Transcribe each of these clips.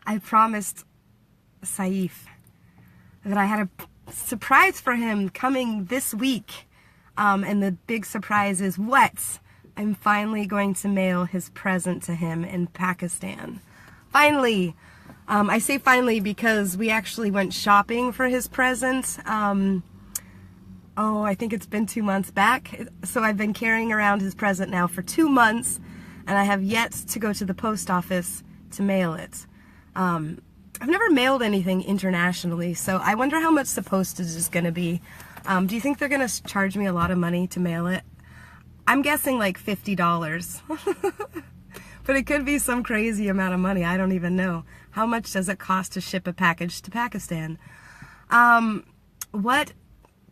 I promised Saif that I had a surprise for him coming this week. And the big surprise is what? I'm finally going to mail his present to him in Pakistan. Finally! I say finally because we actually went shopping for his present. I think it's been 2 months back. So I've been carrying around his present now for 2 months, and I have yet to go to the post office to mail it. I've never mailed anything internationally, so I wonder how much the postage is going to be. Do you think they're going to charge me a lot of money to mail it? I'm guessing like $50. But it could be some crazy amount of money. I don't even know. How much does it cost to ship a package to Pakistan? What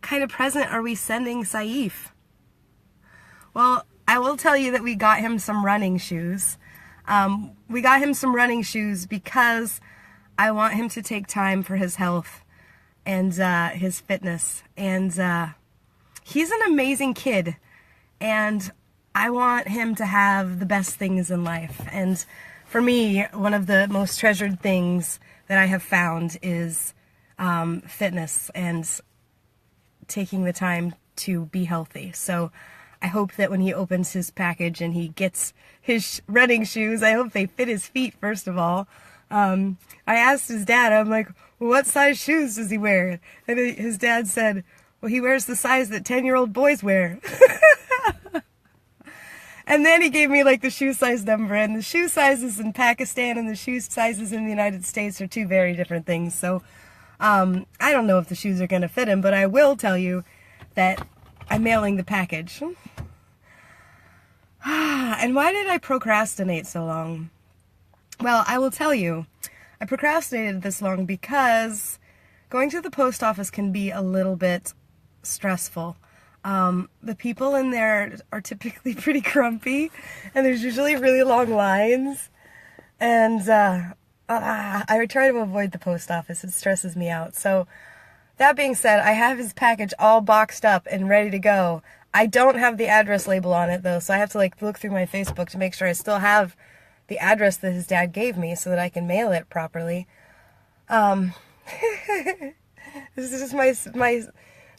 kind of present are we sending Saif? Well, I will tell you that we got him some running shoes. We got him some running shoes because I want him to take time for his health and his fitness. And he's an amazing kid. And I want him to have the best things in life. And for me, one of the most treasured things that I have found is fitness and taking the time to be healthy. So I hope that when he opens his package and he gets his running shoes, I hope they fit his feet, first of all. I asked his dad, I'm like, well, what size shoes does he wear? And his dad said, well, he wears the size that 10-year-old boys wear. And then he gave me like the shoe size number, and the shoe sizes in Pakistan and the shoe sizes in the United States are two very different things. So I don't know if the shoes are going to fit him, but I will tell you that I'm mailing the package. And why did I procrastinate so long? Well, I will tell you, I procrastinated this long because going to the post office can be a little bit stressful. The people in there are typically pretty grumpy, and there's usually really long lines, and I try to avoid the post office. It stresses me out. So that being said, I have his package all boxed up and ready to go. I don't have the address label on it, though, so I have to like look through my Facebook to make sure I still have the address that his dad gave me so that I can mail it properly. This is just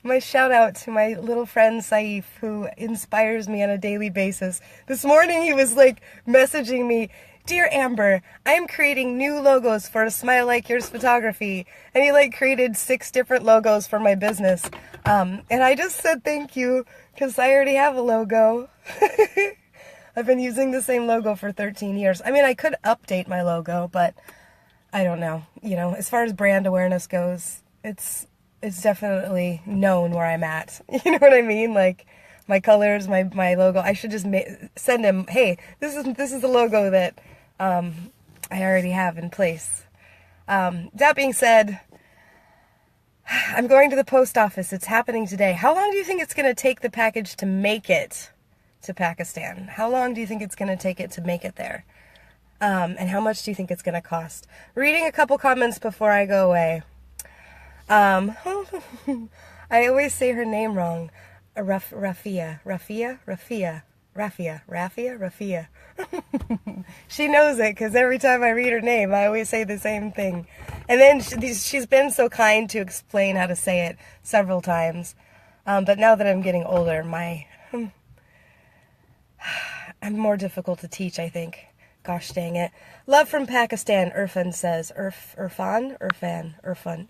my shout out to my little friend Saif, who inspires me on a daily basis. This morning he was like messaging me, "Dear Amber, I am creating new logos for a Smile Like Yours photography." And he like created 6 different logos for my business. And I just said thank you because I already have a logo. I've been using the same logo for 13 years. I mean, I could update my logo, but I don't know. You know, as far as brand awareness goes, it's definitely known where I'm at. You know what I mean? Like, my colors, my logo. I should just send him, hey, this is the logo that I already have in place. That being said, I'm going to the post office. It's happening today. How long do you think it's going to take the package to make it to Pakistan? How long do you think it's going to take it to make it there? And how much do you think it's going to cost? Reading a couple comments before I go away. I always say her name wrong. Rafia. She knows it because every time I read her name, I always say the same thing. And then she's been so kind to explain how to say it several times. But now that I'm getting older, I'm more difficult to teach, I think. Gosh dang it. Love from Pakistan, Irfan says. Irfan.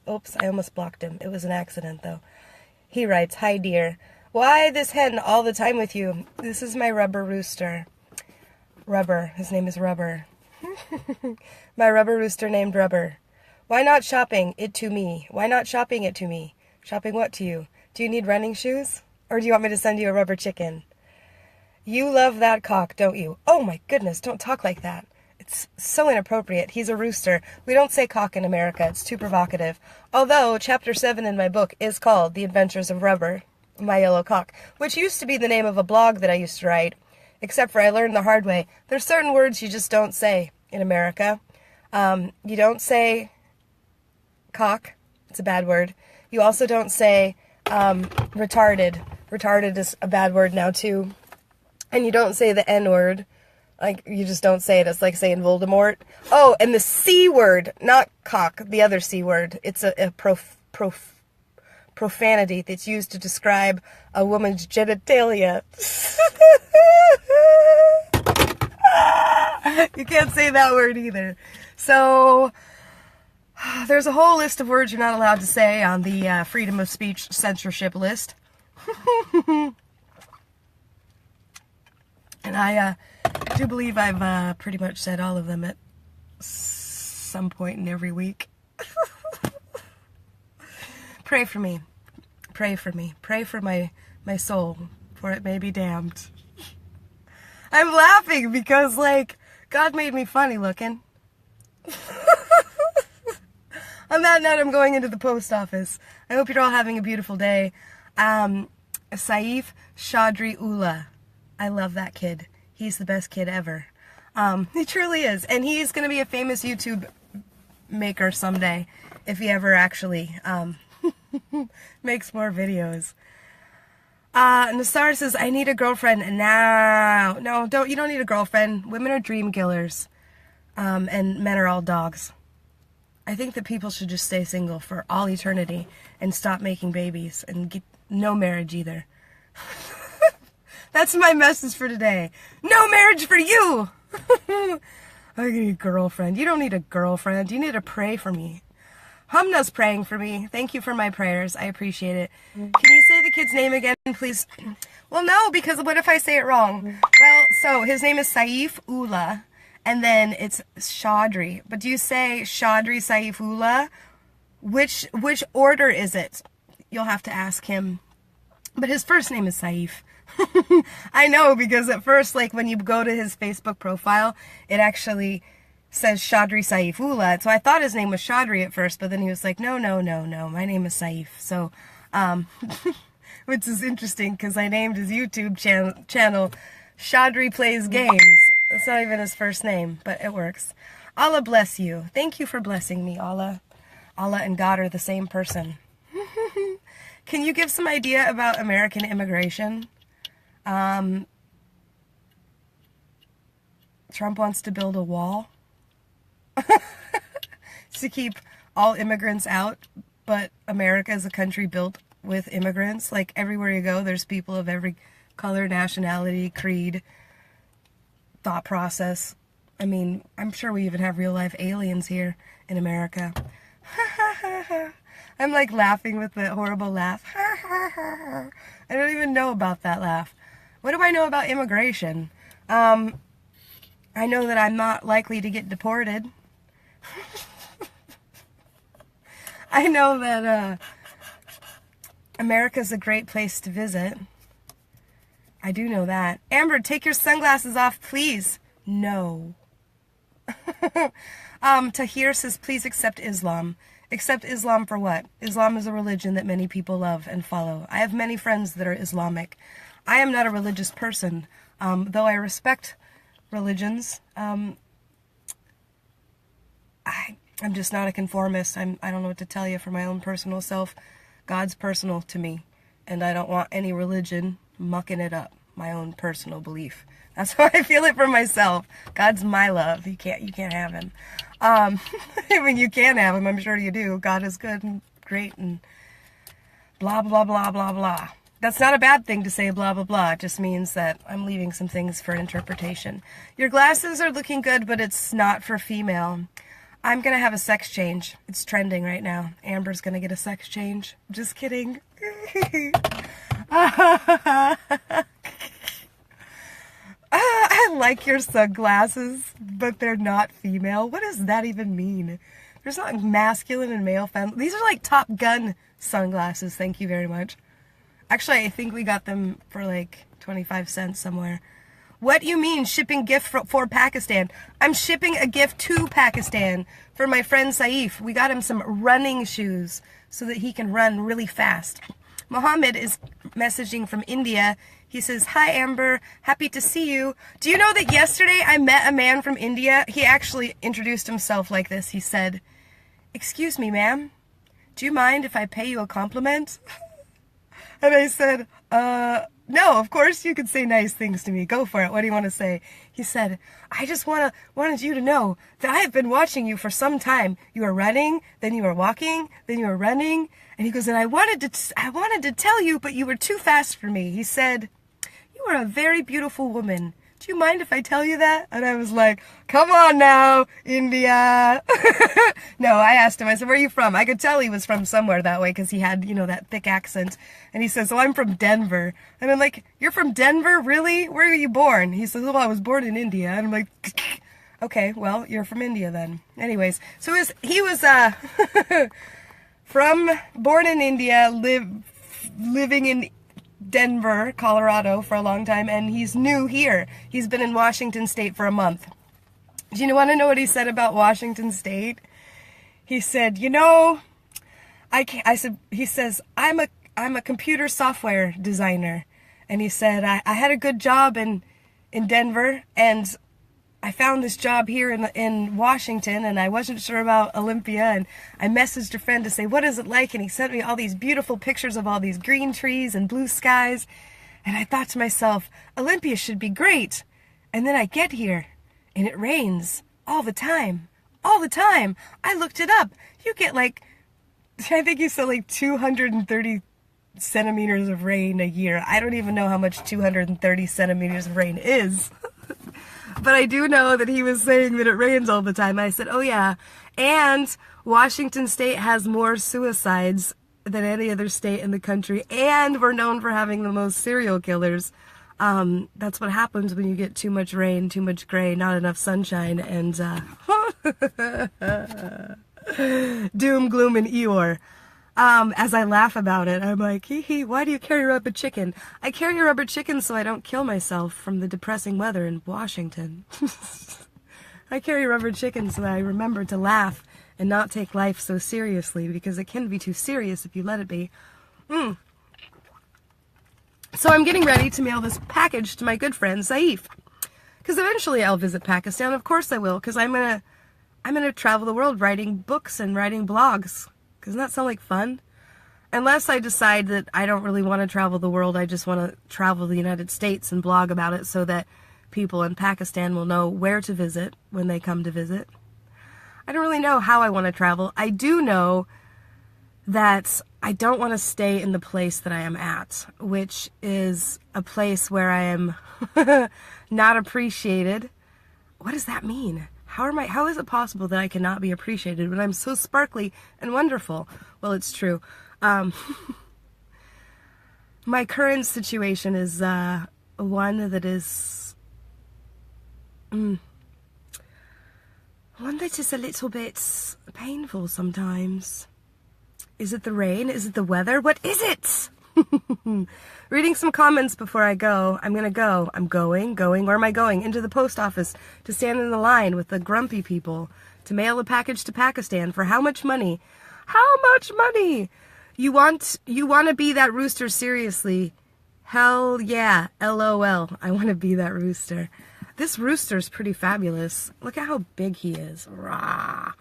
Oops, I almost blocked him. It was an accident, though. He writes, "Hi, dear. Why this hen all the time with you? This is my rubber rooster." Rubber. His name is Rubber. My rubber rooster named Rubber. Why not shopping it to me? Why not shopping it to me? Shopping what to you? Do you need running shoes? Or do you want me to send you a rubber chicken? You love that cock, don't you? Oh my goodness, don't talk like that. It's so inappropriate. He's a rooster. We don't say cock in America. It's too provocative. Although, chapter 7 in my book is called The Adventures of Rubber, My Yellow Cock, which used to be the name of a blog that I used to write, except for I learned the hard way. There's certain words you just don't say in America. You don't say cock. It's a bad word. You also don't say retarded. Retarded is a bad word now, too. And you don't say the N-word. Like, you just don't say it. It's like saying Voldemort. Oh, and the C word, not cock, the other C word. It's a profanity that's used to describe a woman's genitalia. You can't say that word either. So, there's a whole list of words you're not allowed to say on the freedom of speech censorship list. And I do believe I've pretty much said all of them at some point in every week. Pray for me. Pray for me. Pray for my soul, for it may be damned. I'm laughing because, like, God made me funny looking. On that note, I'm going into the post office. I hope you're all having a beautiful day. Saif, Chaudhry, Ullah. I love that kid. He's the best kid ever. He truly is. And he's going to be a famous YouTube maker someday, if he ever actually makes more videos. Nassar says, I need a girlfriend now. No, you don't need a girlfriend. Women are dream killers. And men are all dogs. I think that people should just stay single for all eternity and stop making babies and get no marriage either. That's my message for today. No marriage for you! I need a girlfriend. You don't need a girlfriend. You need to pray for me. Humna's praying for me. Thank you for my prayers. I appreciate it. Can you say the kid's name again, please? Well, no, because what if I say it wrong? Well, so his name is Saif Ullah, and then it's Chaudhry. But do you say Chaudhry, Saif, Ullah? Which order is it? You'll have to ask him. But his first name is Saif. I know, because at first, like, when you go to his Facebook profile, it actually says Chaudhry Saif Ullah. So I thought his name was Chaudhry at first, but then he was like, no, my name is Saif. So, which is interesting, because I named his YouTube channel Chaudhry Plays Games. It's not even his first name, but it works. Allah bless you. Thank you for blessing me, Allah. Allah and God are the same person. Can you give some idea about American immigration? Trump wants to build a wall to keep all immigrants out, but America is a country built with immigrants. Like, everywhere you go, there's people of every color, nationality, creed, thought process. I mean, I'm sure we even have real-life aliens here in America. I'm like laughing with the horrible laugh. I don't even know about that laugh. What do I know about immigration? I know that I'm not likely to get deported. I know that America's a great place to visit. I do know that. Amber, take your sunglasses off, please. No. Tahir says, please accept Islam. Accept Islam for what? Islam is a religion that many people love and follow. I have many friends that are Islamic. I am not a religious person, though I respect religions. I'm just not a conformist. I don't know what to tell you for my own personal self. God's personal to me, and I don't want any religion mucking it up. My own personal belief. That's how I feel it for myself. God's my love. You can't have him. I mean, you can have him. I'm sure you do. God is good and great and blah, blah, blah, blah, blah. That's not a bad thing to say blah, blah, blah. It just means that I'm leaving some things for interpretation. Your glasses are looking good, but it's not for female. I'm going to have a sex change. It's trending right now. Amber's going to get a sex change. Just kidding. I like your sunglasses, but they're not female. What does that even mean? There's not masculine and male femme. These are like Top Gun sunglasses. Thank you very much. Actually, I think we got them for like 25 cents somewhere. What do you mean, shipping gift for Pakistan? I'm shipping a gift to Pakistan for my friend Saif. We got him some running shoes so that he can run really fast. Mohammed is messaging from India. He says, hi, Amber. Happy to see you. Do you know that yesterday I met a man from India? He actually introduced himself like this. He said, excuse me, ma'am. Do you mind if I pay you a compliment? And I said, No, of course you could say nice things to me. Go for it. What do you want to say? He said, I just wanted you to know that I have been watching you for some time. You were running, then you were walking, then you were running. And he goes, and I wanted to tell you, but you were too fast for me. He said, you are a very beautiful woman. Do you mind if I tell you that? And I was like, come on now, India. No, I asked him, I said, where are you from? I could tell he was from somewhere that way because he had, that thick accent. And he says, oh, I'm from Denver. And I'm like, you're from Denver? Really? Where were you born? He says, well, I was born in India. And I'm like, okay, well, you're from India then. Anyways, so he was born in India, living in Denver, Colorado for a long time, and he's new here. He's been in Washington State for a month. Do you want to know what he said about Washington State? He said, he says, I'm a computer software designer. And he said, I had a good job in Denver, and I found this job here in Washington, and I wasn't sure about Olympia, and I messaged a friend to say, what is it like? And he sent me all these beautiful pictures of all these green trees and blue skies. And I thought to myself, Olympia should be great. And then I get here, and it rains all the time. All the time. I looked it up. You get I think you said 230 centimeters of rain a year. I don't even know how much 230 centimeters of rain is. But I do know that he was saying that it rains all the time. I said, oh yeah, and Washington State has more suicides than any other state in the country, and we're known for having the most serial killers. That's what happens when you get too much rain, too much gray, not enough sunshine, and doom, gloom, and Eeyore. As I laugh about it, I'm like, hee, why do you carry a rubber chicken? I carry a rubber chicken so I don't kill myself from the depressing weather in Washington. I carry a rubber chicken so that I remember to laugh and not take life so seriously, because it can be too serious if you let it be. So I'm getting ready to mail this package to my good friend Saif, because eventually I'll visit Pakistan. Of course I will, because I'm gonna travel the world writing books and writing blogs. Doesn't that sound like fun? Unless I decide that I don't really want to travel the world, I just want to travel the United States and blog about it so that people in Pakistan will know where to visit when they come to visit. I don't really know how I want to travel. I do know that I don't want to stay in the place that I am at, which is a place where I am not appreciated. What does that mean? How is it possible that I cannot be appreciated when I'm so sparkly and wonderful? Well, it's true. My current situation is one that is one that is a little bit painful sometimes. Is it the rain? Is it the weather? What is it? Reading some comments before I go. I'm gonna go. I'm going. Where am I going? Into the post office to stand in the line with the grumpy people to mail a package to Pakistan for how much money? How much money? You want to be that rooster, seriously? Hell yeah. LOL. I want to be that rooster. This rooster's pretty fabulous. Look at how big he is. Rah.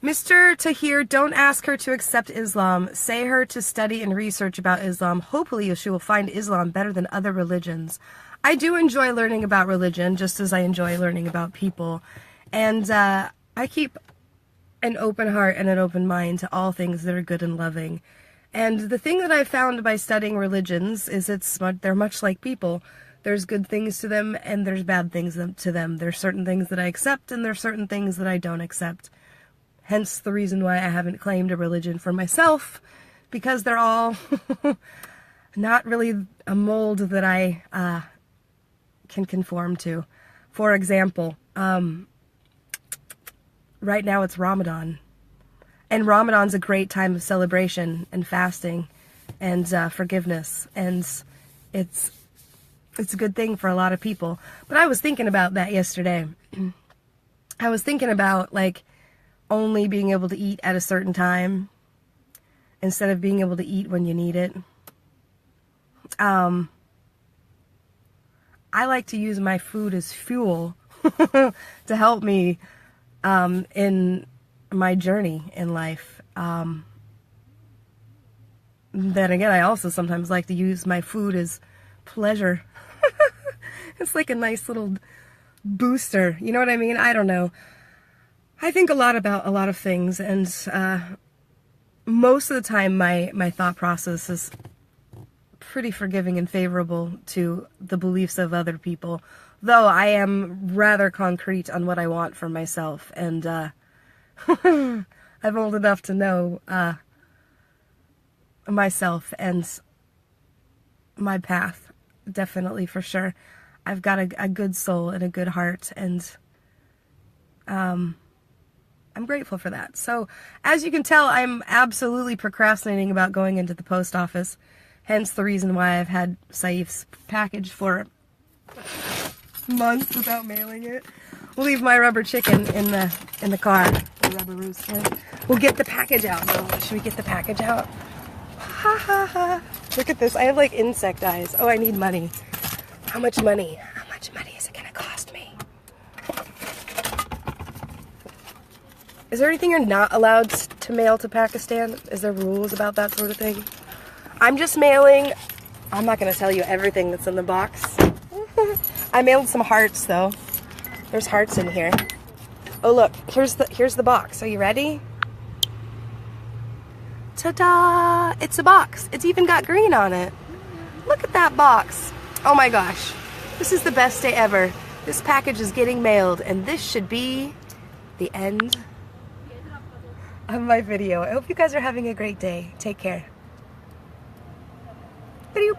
Mr. Tahir, don't ask her to accept Islam. Say her to study and research about Islam. Hopefully she will find Islam better than other religions. I do enjoy learning about religion, just as I enjoy learning about people. And I keep an open heart and an open mind to all things that are good and loving. And the thing that I found by studying religions is they're much like people. There's good things to them and there's bad things to them. There's certain things that I accept and there's certain things that I don't accept. Hence the reason why I haven't claimed a religion for myself, because they're all not really a mold that I can conform to. For example, right now it's Ramadan. And Ramadan's a great time of celebration and fasting and forgiveness. And it's a good thing for a lot of people. But I was thinking about that yesterday. I was thinking about, only being able to eat at a certain time instead of being able to eat when you need it. I like to use my food as fuel to help me in my journey in life. Then again, I also sometimes like to use my food as pleasure. It's like a nice little booster. You know what I mean? I don't know. I think a lot about a lot of things, and most of the time my thought process is pretty forgiving and favorable to the beliefs of other people, though I am rather concrete on what I want for myself, and I'm old enough to know myself and my path, definitely, for sure. I've got a good soul and a good heart, and I'm grateful for that. So, as you can tell, I'm absolutely procrastinating about going into the post office, hence the reason why I've had Saif's package for months without mailing it. We'll leave my rubber chicken in the car, the rubber rooster. We'll get the package out, though. Should we get the package out? Ha ha ha. Look at this. I have like insect eyes. Oh, I need money. How much money? How much money is it gonna cost me? Is there anything you're not allowed to mail to Pakistan? Is there rules about that sort of thing? I'm just mailing. I'm not gonna tell you everything that's in the box. I mailed some hearts though. There's hearts in here. Oh look, here's the box. Are you ready? Ta-da! It's a box. It's even got green on it. Look at that box. Oh my gosh. This is the best day ever. This package is getting mailed, and this should be the end of my video. I hope you guys are having a great day. Take care. Boop.